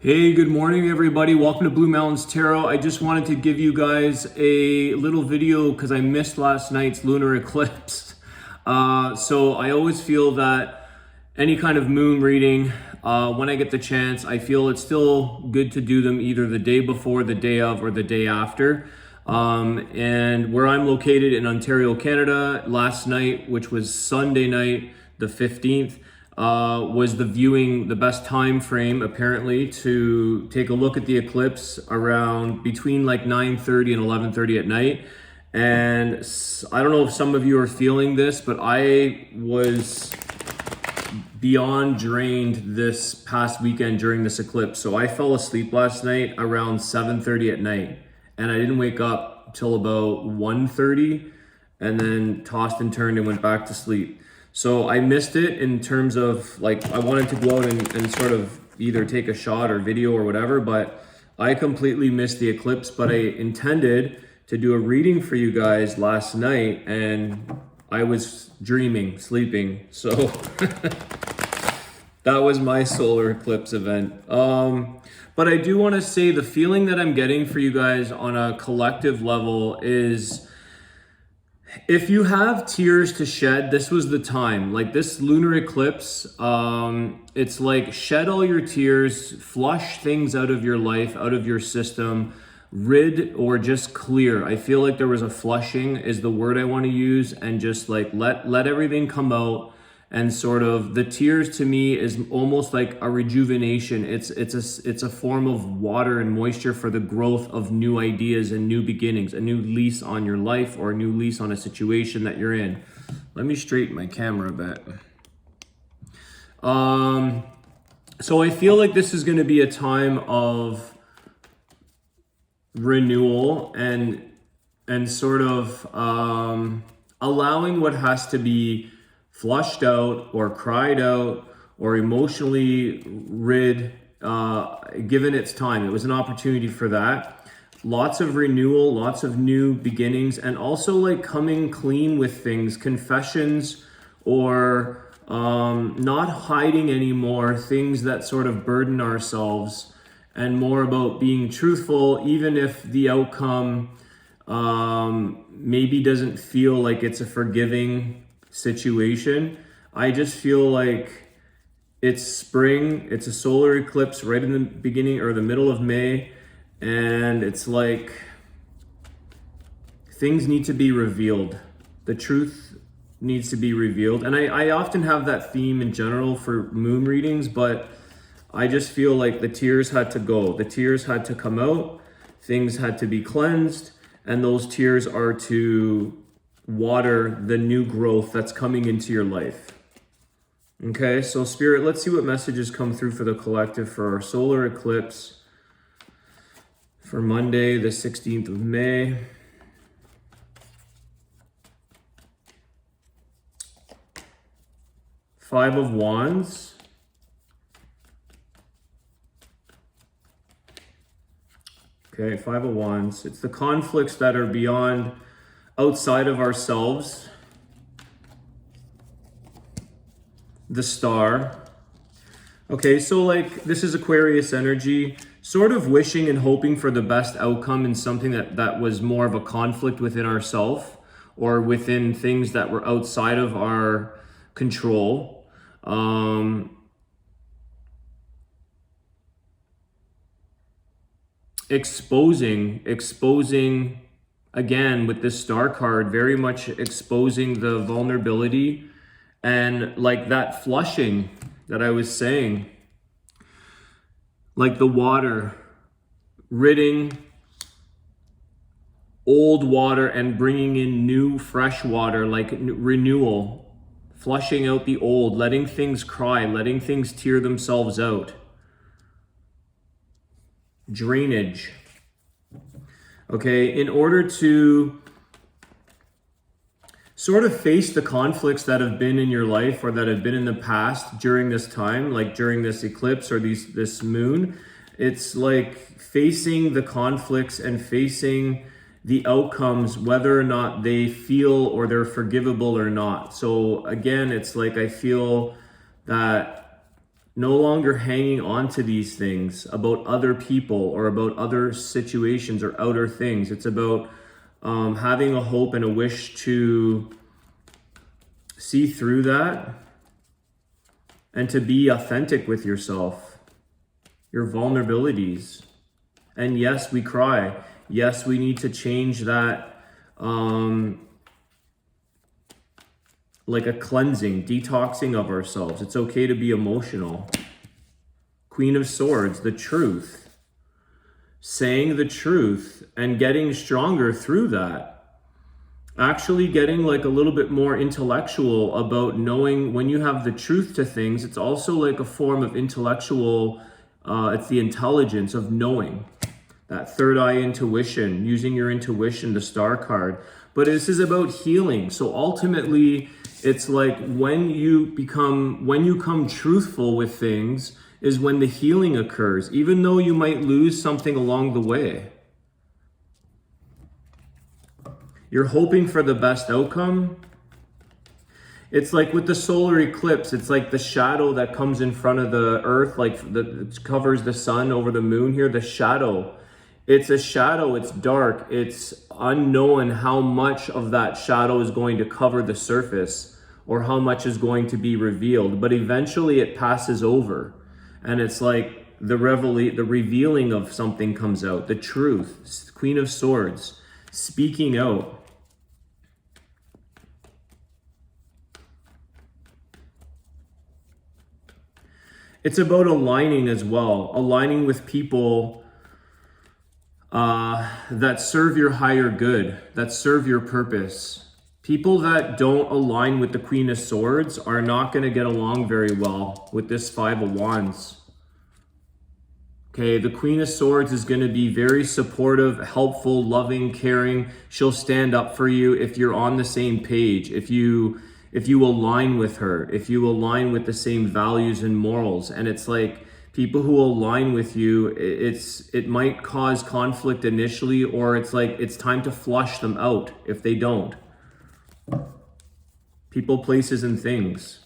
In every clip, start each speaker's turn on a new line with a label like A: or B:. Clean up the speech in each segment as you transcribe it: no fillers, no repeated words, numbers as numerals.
A: Hey, good morning, everybody. Welcome to Blue Mountains Tarot. I just wanted to give you guys a little video because I missed last night's lunar eclipse. So I always feel that any kind of moon reading, when I get the chance, I feel it's still good to do them either the day before, the day of, or the day after. And where I'm located in Ontario, Canada, last night, which was Sunday night, the 15th, was the best time frame apparently to take a look at the eclipse around between like 9:30 and 11:30 at night. And I don't know if some of you are feeling this, but I was beyond drained this past weekend during this eclipse. So I fell asleep last night around 7:30 at night, and I didn't wake up till about 1:30, and then tossed and turned and went back to sleep. So I missed it in terms of like, I wanted to go out and sort of either take a shot or video or whatever, but I completely missed the eclipse. But I intended to do a reading for you guys last night, and I was dreaming, sleeping. So that was my solar eclipse event. But I do want to say the feeling that I'm getting for you guys on a collective level is, if you have tears to shed, this was the time. Like this lunar eclipse, it's like shed all your tears, flush things out of your life, out of your system, rid or just clear. I feel like there was a flushing is the word I want to use, and just like let everything come out. And sort of the tears to me is almost like a rejuvenation. It's a form of water and moisture for the growth of new ideas and new beginnings, a new lease on your life or a new lease on a situation that you're in. Let me straighten my camera a bit. So I feel like this is going to be a time of renewal and sort of allowing what has to be flushed out or cried out or emotionally rid, given its time. It was an opportunity for that. Lots of renewal, lots of new beginnings, and also like coming clean with things, confessions, or not hiding anymore things that sort of burden ourselves, and more about being truthful, even if the outcome maybe doesn't feel like it's a forgiving situation. I just feel like it's spring, it's a solar eclipse right in the beginning or the middle of May, and it's like things need to be revealed. The truth needs to be revealed. And I often have that theme in general for moon readings, but I just feel like the tears had to go. The tears had to come out, things had to be cleansed, and those tears are to water the new growth that's coming into your life. Okay, so Spirit, let's see what messages come through for the collective for our solar eclipse for Monday, the 16th of May. Five of Wands. Okay, Five of Wands. It's the conflicts that are beyond, outside of ourselves. The Star. Okay, so like this is Aquarius energy, sort of wishing and hoping for the best outcome in something that was more of a conflict within ourselves or within things that were outside of our control. Exposing again with this Star card, very much exposing the vulnerability and like that flushing that I was saying, like the water, ridding old water and bringing in new fresh water, like renewal, flushing out the old, letting things cry, letting things tear themselves out. Drainage. Okay, in order to sort of face the conflicts that have been in your life or that have been in the past during this time, like during this eclipse or this moon, it's like facing the conflicts and facing the outcomes, whether or not they feel or they're forgivable or not. So again, it's like I feel that No longer hanging on to these things about other people or about other situations or outer things. It's about having a hope and a wish to see through that and to be authentic with yourself, your vulnerabilities. And yes, we cry. Yes, we need to change that, like a cleansing, detoxing of ourselves. It's okay to be emotional. Queen of Swords, the truth. Saying the truth and getting stronger through that. Actually getting like a little bit more intellectual about knowing when you have the truth to things. It's also like a form of intellectual, it's the intelligence of knowing. That third eye intuition, using your intuition, the star card. But this is about healing. So ultimately, it's like when you come truthful with things is when the healing occurs, even though you might lose something along the way. You're hoping for the best outcome. It's like with the solar eclipse, it's like the shadow that comes in front of the earth, like it covers the sun over the moon here, the shadow. It's a shadow, it's dark, it's unknown how much of that shadow is going to cover the surface or how much is going to be revealed, but eventually it passes over. And it's like the revealing of something comes out, the truth, Queen of Swords, speaking out. It's about aligning as well, aligning with people that serve your higher good, that serve your purpose. People that don't align with the Queen of Swords are not going to get along very well with this Five of Wands. Okay, the Queen of Swords is going to be very supportive, helpful, loving, caring. She'll stand up for you if you're on the same page, if you align with her, if you align with the same values and morals. And it's like people who align with you, it might cause conflict initially, or it's like it's time to flush them out if they don't. People, places, and things.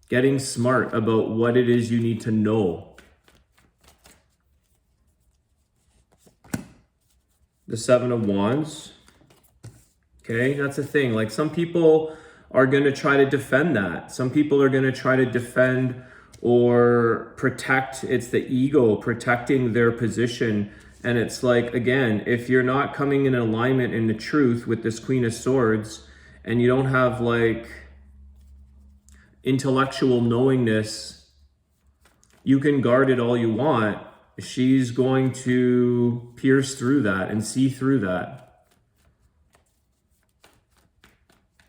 A: Getting smart about what it is you need to know. The Seven of Wands. Okay, that's the thing. Like some people are going to try to defend that. Some people are going to try to defend or protect. It's the ego protecting their position. And it's like, again, if you're not coming in alignment in the truth with this Queen of Swords and you don't have like intellectual knowingness, you can guard it all you want. She's going to pierce through that and see through that.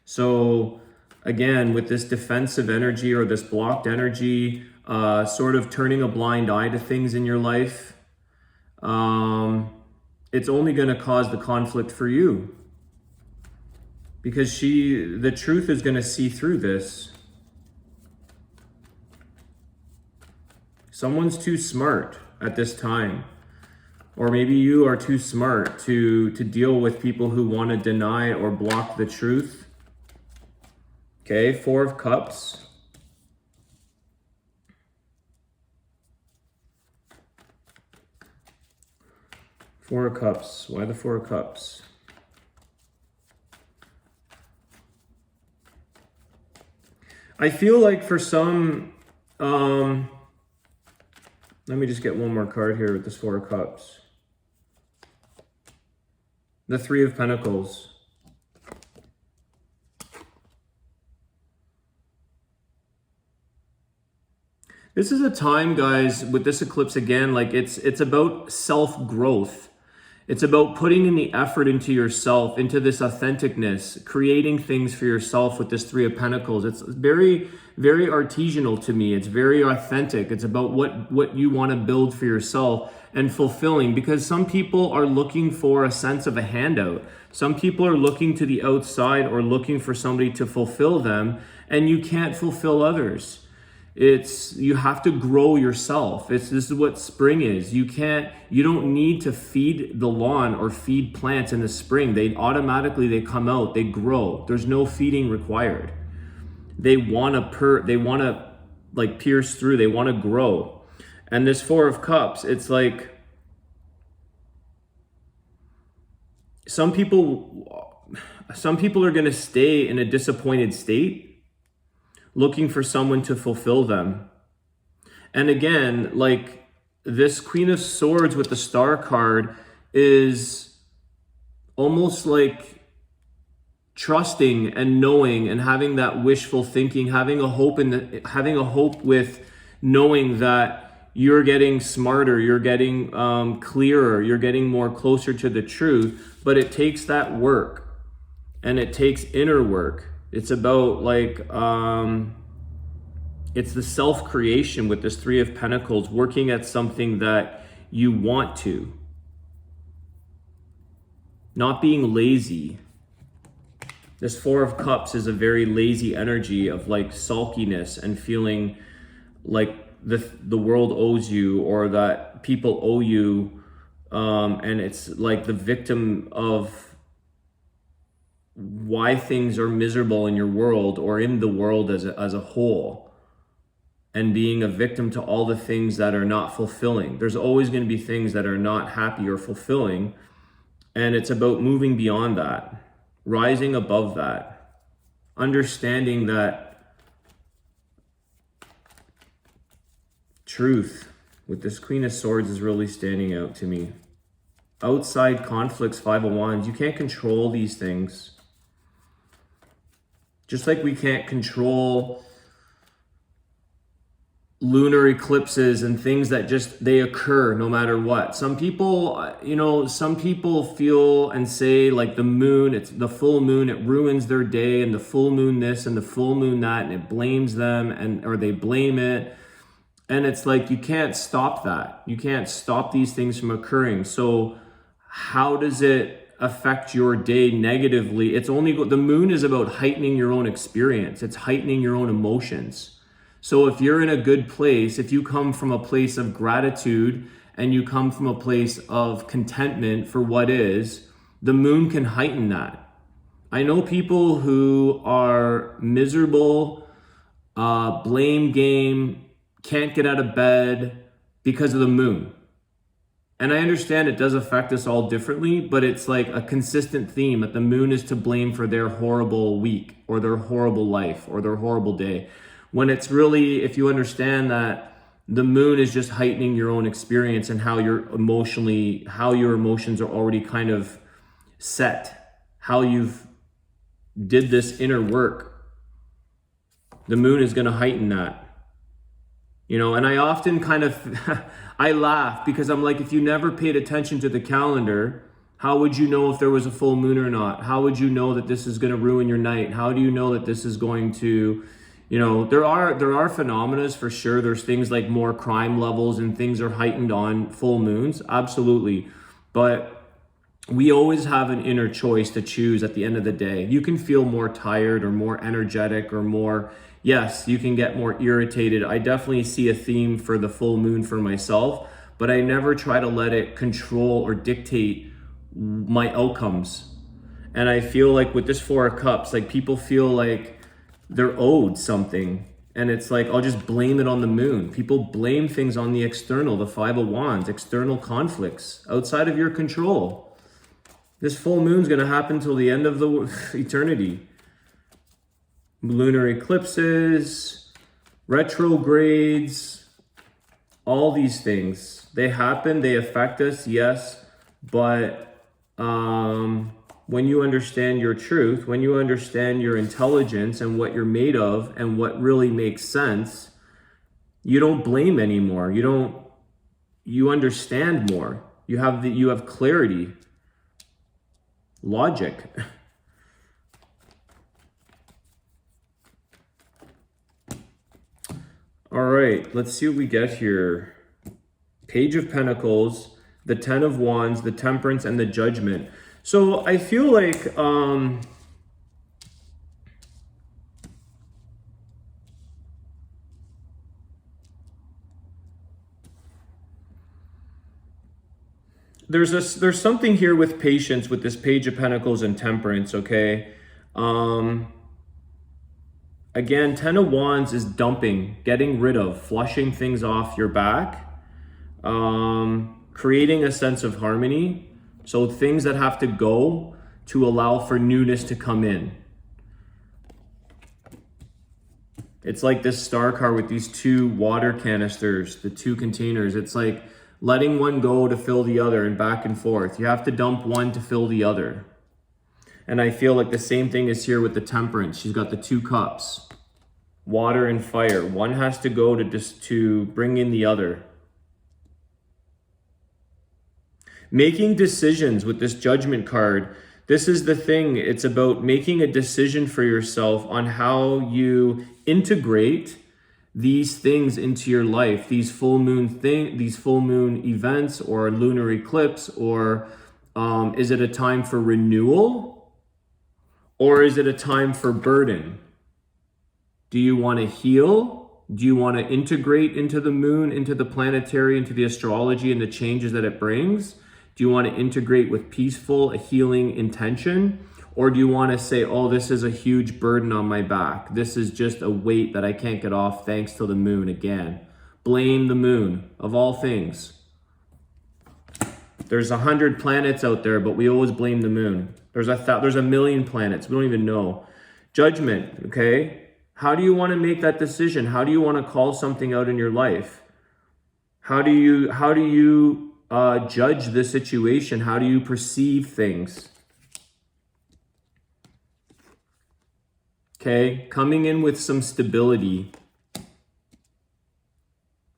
A: So again, with this defensive energy or this blocked energy, sort of turning a blind eye to things in your life, it's only going to cause the conflict for you. Because the truth is going to see through this. Someone's too smart at this time. Or maybe you are too smart to deal with people who want to deny or block the truth. Okay, Four of Cups. Four of Cups. Why the Four of Cups? I feel like for some, let me just get one more card here with this Four of Cups. The Three of Pentacles. This is a time, guys, with this eclipse again, like it's about self-growth. It's about putting in the effort into yourself, into this authenticness, creating things for yourself with this Three of Pentacles. It's very, very artisanal to me. It's very authentic. It's about what you want to build for yourself and fulfilling, because some people are looking for a sense of a handout. Some people are looking to the outside or looking for somebody to fulfill them, and you can't fulfill others. You have to grow yourself. This is what spring is. You don't need to feed the lawn or feed plants in the spring. They come out, they grow. There's no feeding required. They want to like pierce through, they want to grow. And this Four of Cups, it's like some people are going to stay in a disappointed state looking for someone to fulfill them. And again, like this Queen of Swords with the Star card is almost like trusting and knowing and having that wishful thinking, having a hope with knowing that you're getting smarter, you're getting clearer, you're getting more closer to the truth. But it takes that work, and it takes inner work. It's about like it's the self-creation with this Three of Pentacles, working at something that you want to. Not being lazy. This Four of Cups is a very lazy energy of like sulkiness and feeling like the world owes you, or that people owe you. And it's like the victim of why things are miserable in your world or in the world as a whole. And being a victim to all the things that are not fulfilling. There's always going to be things that are not happy or fulfilling. And it's about moving beyond that, rising above that, understanding that truth with this Queen of Swords is really standing out to me. Outside conflicts, Five of Wands, you can't control these things. Just like we can't control lunar eclipses and things that just, they occur no matter what. Some people, some people feel and say like the moon, it's the full moon, it ruins their day, and the full moon this and the full moon that, and it blames them, or they blame it. And it's like, you can't stop that. You can't stop these things from occurring. So how does it affect your day negatively? It's only, the moon is about heightening your own experience. It's heightening your own emotions. So if you're in a good place, if you come from a place of gratitude and you come from a place of contentment for what is, the moon can heighten that. I know people who are miserable, blame game, can't get out of bed because of the moon. And I understand it does affect us all differently, but it's like a consistent theme that the moon is to blame for their horrible week or their horrible life or their horrible day. When it's really, if you understand that the moon is just heightening your own experience and how your emotions are already kind of set, how you've did this inner work, the moon is going to heighten that. And I often kind of, I laugh because I'm like, if you never paid attention to the calendar, how would you know if there was a full moon or not? How would you know that this is going to ruin your night? How do you know that this is going to, there are phenomena for sure. There's things like more crime levels and things are heightened on full moons. Absolutely. But we always have an inner choice to choose at the end of the day. You can feel more tired or more energetic or more, yes, you can get more irritated. I definitely see a theme for the full moon for myself, but I never try to let it control or dictate my outcomes. And I feel like with this Four of Cups, like people feel like they're owed something. And it's like, I'll just blame it on the moon. People blame things on the external, the Five of Wands, external conflicts outside of your control. This full moon's going to happen till the end of the eternity. Lunar eclipses, retrogrades, all these things. They happen, they affect us, yes. But when you understand your truth, when you understand your intelligence and what you're made of and what really makes sense, you don't blame anymore. You understand more. You have clarity, logic. All right, let's see what we get here. Page of Pentacles, the Ten of Wands, the Temperance, and the Judgment. So I feel like there's something here with patience with this Page of Pentacles and Temperance, okay? Again, Ten of Wands is dumping, getting rid of, flushing things off your back, creating a sense of harmony. So things that have to go to allow for newness to come in. It's like this star card with these two water canisters, the two containers. It's like letting one go to fill the other and back and forth. You have to dump one to fill the other. And I feel like the same thing is here with the Temperance. She's got the 2 cups, water and fire. One has to go to bring in the other. Making decisions with this Judgment card. This is the thing. It's about making a decision for yourself on how you integrate these things into your life, these full moon events or lunar eclipse, or is it a time for renewal or is it a time for burden? Do you want to heal? Do you want to integrate into the moon, into the planetary, into the astrology and the changes that it brings? Do you want to integrate with peaceful, a healing intention? Or do you want to say, oh, this is a huge burden on my back. This is just a weight that I can't get off thanks to the moon again. Blame the moon, of all things. There's 100 planets out there, but we always blame the moon. There's a million planets. We don't even know. Judgment, okay? How do you want to make that decision? How do you want to call something out in your life? How do you judge the situation? How do you perceive things? Okay, coming in with some stability,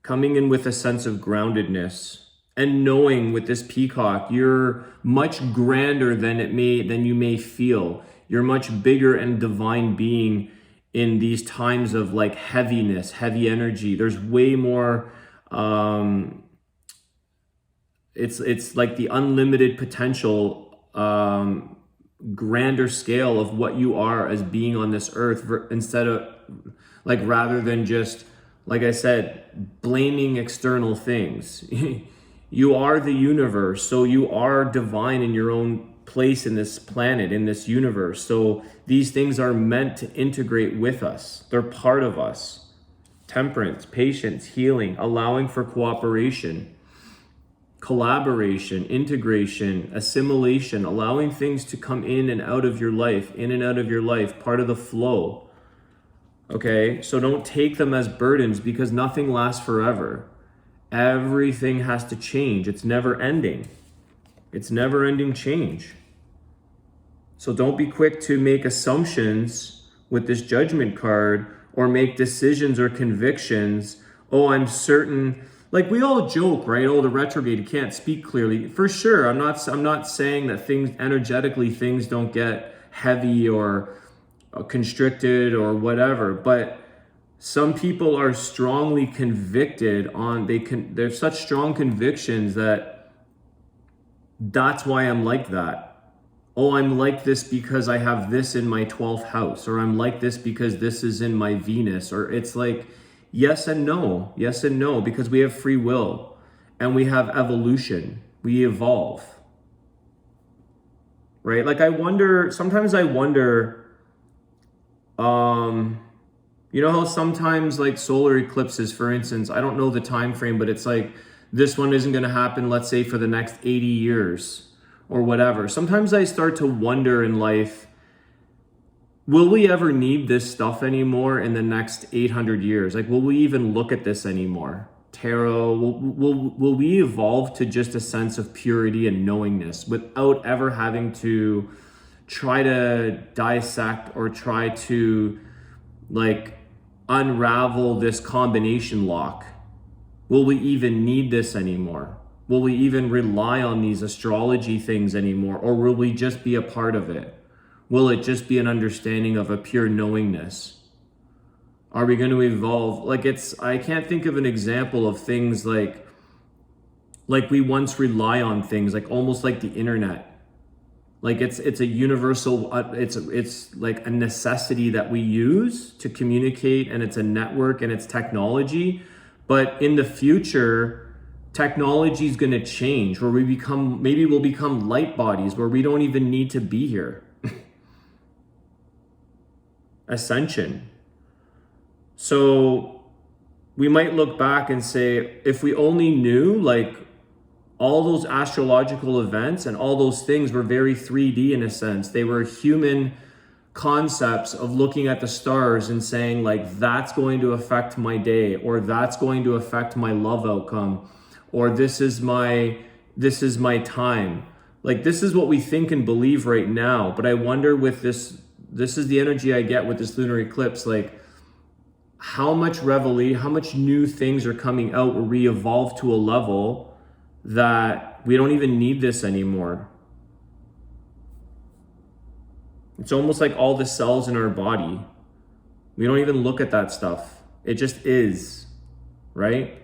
A: coming in with a sense of groundedness, and knowing with this Peacock, you're much grander than you may feel. You're much bigger and divine being in these times of like heaviness, heavy energy. There's way more. It's like the unlimited potential. Grander scale of what you are as being on this earth, instead of like, rather than just, like I said, blaming external things. You are the universe, so you are divine in your own place in this planet, in this universe. So these things are meant to integrate with us. They're part of us. Temperance, patience, healing, allowing for cooperation, collaboration, integration, assimilation, allowing things to come in and out of your life, part of the flow. Okay, so don't take them as burdens, because nothing lasts forever. Everything has to change. It's never ending. It's never ending change. So don't be quick to make assumptions with this Judgment card, or make decisions or convictions. Oh, I'm certain. Like we all joke, right? Oh, the retrograde, you can't speak clearly. For sure, I'm not saying that things don't get heavy or constricted or whatever, but some people are strongly convicted there's such strong convictions that's why I'm like that. Oh, I'm like this because I have this in my 12th house, or I'm like this because this is in my Venus, or it's like, yes and no, because we have free will and we have evolution. We evolve, right? Like sometimes I wonder, you know how sometimes like solar eclipses, for instance, I don't know the time frame, but it's like this one isn't going to happen, let's say, for the next 80 years or whatever. Sometimes I start to wonder in life, will we ever need this stuff anymore in the next 800 years? Like, will we even look at this anymore? Tarot, will we evolve to just a sense of purity and knowingness without ever having to try to dissect or try to like unravel this combination lock? Will we even need this anymore? Will we even rely on these astrology things anymore? Or will we just be a part of it? Will it just be an understanding of a pure knowingness? Are we going to evolve? I can't think of an example of things like we once rely on things, like almost like the internet. Like it's a universal, it's like a necessity that we use to communicate, and it's a network and it's technology. But in the future, technology is going to change, where maybe we'll become light bodies where we don't even need to be here. Ascension. So we might look back and say, if we only knew, like, all those astrological events and all those things were very 3D in a sense. They were human concepts of looking at the stars and saying, like, that's going to affect my day, or that's going to affect my love outcome, or this is my time. Like, this is what we think and believe right now. But I wonder, with this is the energy I get with this lunar eclipse, like, how much reveille, how much new things are coming out where we evolve to a level that we don't even need this anymore. It's almost like all the cells in our body, we don't even look at that stuff. It just is, right?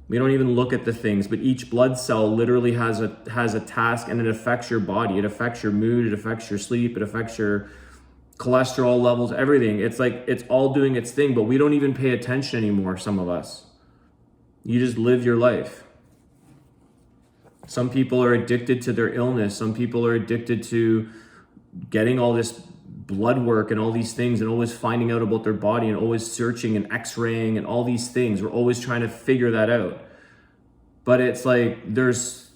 A: We don't even look at the things, but each blood cell literally has a task, and it affects your body. It affects your mood, it affects your sleep, it affects your cholesterol levels, everything. It's like, it's all doing its thing, but we don't even pay attention anymore, some of us. You just live your life. Some people are addicted to their illness. Some people are addicted to getting all this blood work and all these things, and always finding out about their body, and always searching and x-raying and all these things. We're always trying to figure that out. But it's like, there's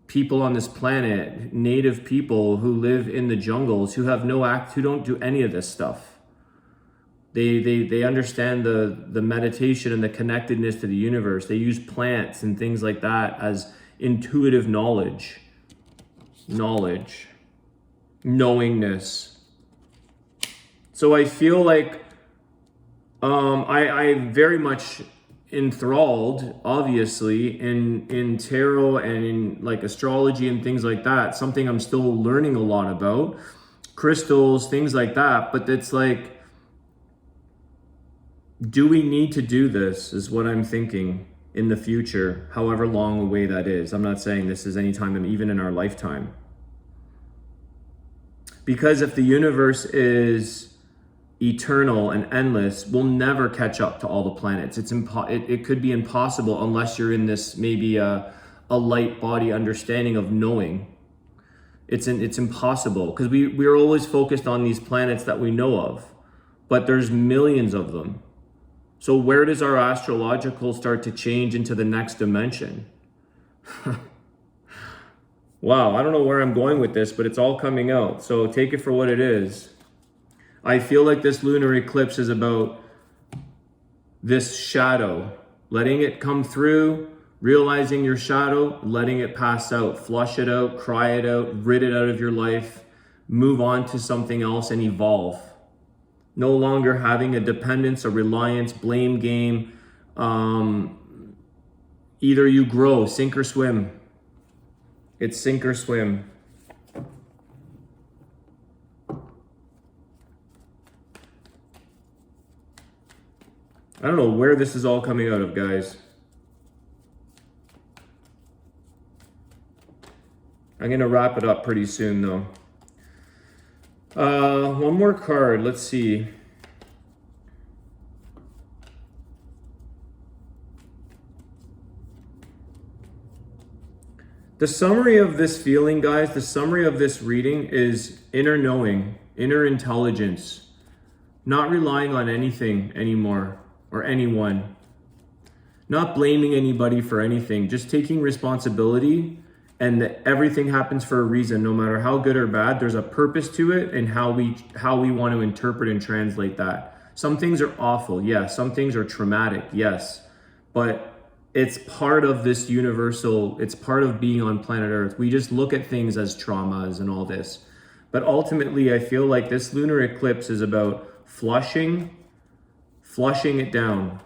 A: people on this planet, native people who live in the jungles, who have who don't do any of this stuff. They understand the meditation and the connectedness to the universe. They use plants and things like that as intuitive knowingness. So I feel like I very much enthralled, obviously, in tarot and in, like, astrology and things like that. Something I'm still learning a lot about. Crystals, things like that. But it's like, do we need to do this, is what I'm thinking, in the future, however long away that is. I'm not saying this is any time, even in our lifetime. Because if the universe is eternal and endless, we'll never catch up to all the planets. It could be impossible unless you're in this, maybe a light body understanding of knowing. It's impossible, because we're always focused on these planets that we know of, but there's millions of them. So where does our astrological start to change into the next dimension? Wow, I don't know where I'm going with this, but it's all coming out. So take it for what it is. I feel like this lunar eclipse is about this shadow, letting it come through, realizing your shadow, letting it pass out, flush it out, cry it out, rid it out of your life, move on to something else and evolve. No longer having a dependence, a reliance, blame game. Either you grow, sink or swim. It's sink or swim. I don't know where this is all coming out of, guys. I'm going to wrap it up pretty soon, though. One more card. Let's see. The summary of this feeling, guys, the summary of this reading is inner knowing, inner intelligence, not relying on anything anymore or anyone, not blaming anybody for anything, just taking responsibility, and that everything happens for a reason. No matter how good or bad, there's a purpose to it, and how we want to interpret and translate that. Some things are awful, yes. Some things are traumatic, yes. But it's part of this universal, it's part of being on planet Earth. We just look at things as traumas and all this. But ultimately, I feel like this lunar eclipse is about flushing it down.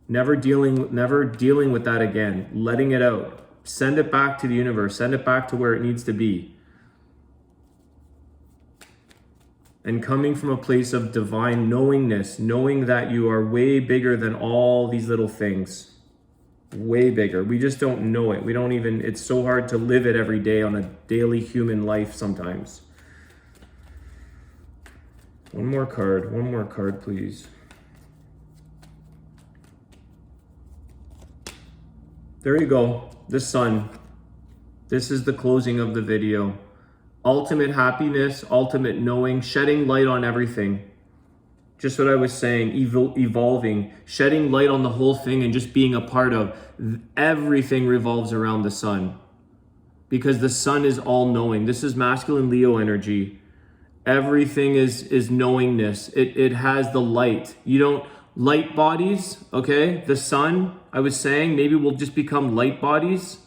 A: Never dealing with that again. Letting it out. Send it back to the universe. Send it back to where it needs to be. And coming from a place of divine knowingness, knowing that you are way bigger than all these little things. Way bigger. We just don't know it. We don't even, it's so hard to live it every day on a daily human life sometimes. One more card, please. There you go. The sun. This is the closing of the video. Ultimate happiness, ultimate knowing, shedding light on everything. Just what I was saying, evolving, shedding light on the whole thing and just being a part of. Everything revolves around the sun, because the sun is all knowing. This is masculine Leo energy. Everything is knowingness. It has the light. You don't, light bodies, okay? The sun, I was saying, maybe we'll just become light bodies.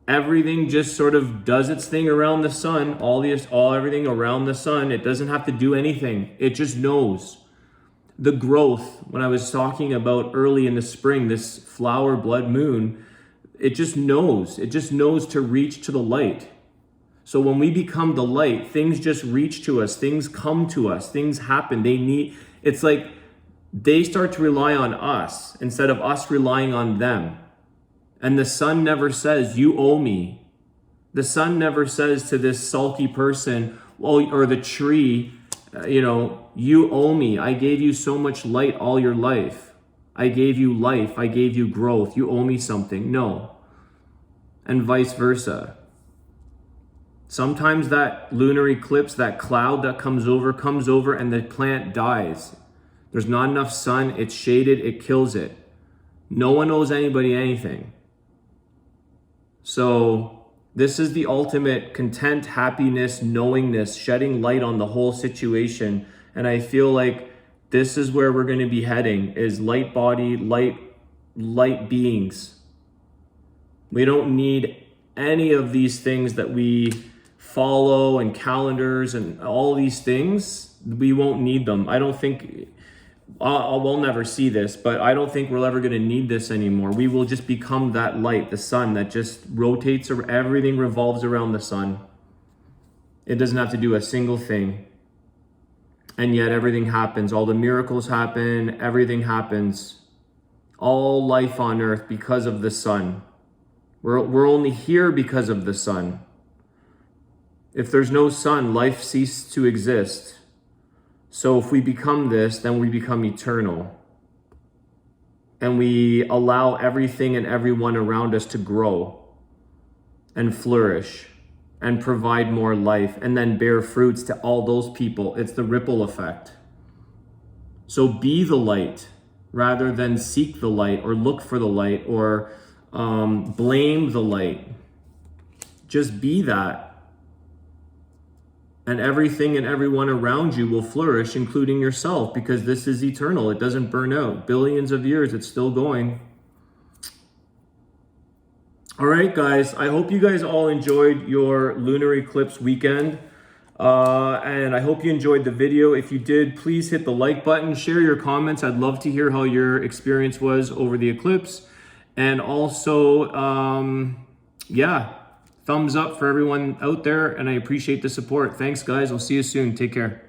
A: Everything just sort of does its thing around the sun, everything around the sun. It doesn't have to do anything. It just knows. The growth, when I was talking about early in the spring, this flower blood moon, it just knows. It just knows to reach to the light. So when we become the light, things just reach to us, things come to us, things happen. It's like they start to rely on us instead of us relying on them. And the sun never says, you owe me. The sun never says to this sulky person, or the tree, you owe me. I gave you so much light all your life. I gave you life. I gave you growth. You owe me something. No. And vice versa. Sometimes that lunar eclipse, that cloud that comes over and the plant dies. There's not enough sun. It's shaded. It kills it. No one owes anybody anything. So this is the ultimate content, happiness, knowingness, shedding light on the whole situation. And I feel like this is where we're going to be heading, is light body, light beings. We don't need any of these things that we follow and calendars and all these things. We won't need them. I don't think, we'll never see this, but I don't think we're ever going to need this anymore. We will just become that light, the sun that just rotates, everything revolves around the sun. It doesn't have to do a single thing. And yet everything happens. All the miracles happen. Everything happens. All life on earth because of the sun. We're only here because of the sun. If there's no sun, life ceases to exist. So if we become this, then we become eternal. And we allow everything and everyone around us to grow and flourish and provide more life and then bear fruits to all those people. It's the ripple effect. So be the light rather than seek the light or look for the light or blame the light. Just be that. And everything and everyone around you will flourish, including yourself, because this is eternal. It doesn't burn out. Billions of years, it's still going. All right, guys. I hope you guys all enjoyed your lunar eclipse weekend. And I hope you enjoyed the video. If you did, please hit the like button. Share your comments. I'd love to hear how your experience was over the eclipse. And also, thumbs up for everyone out there, and I appreciate the support. Thanks, guys. I'll see you soon. Take care.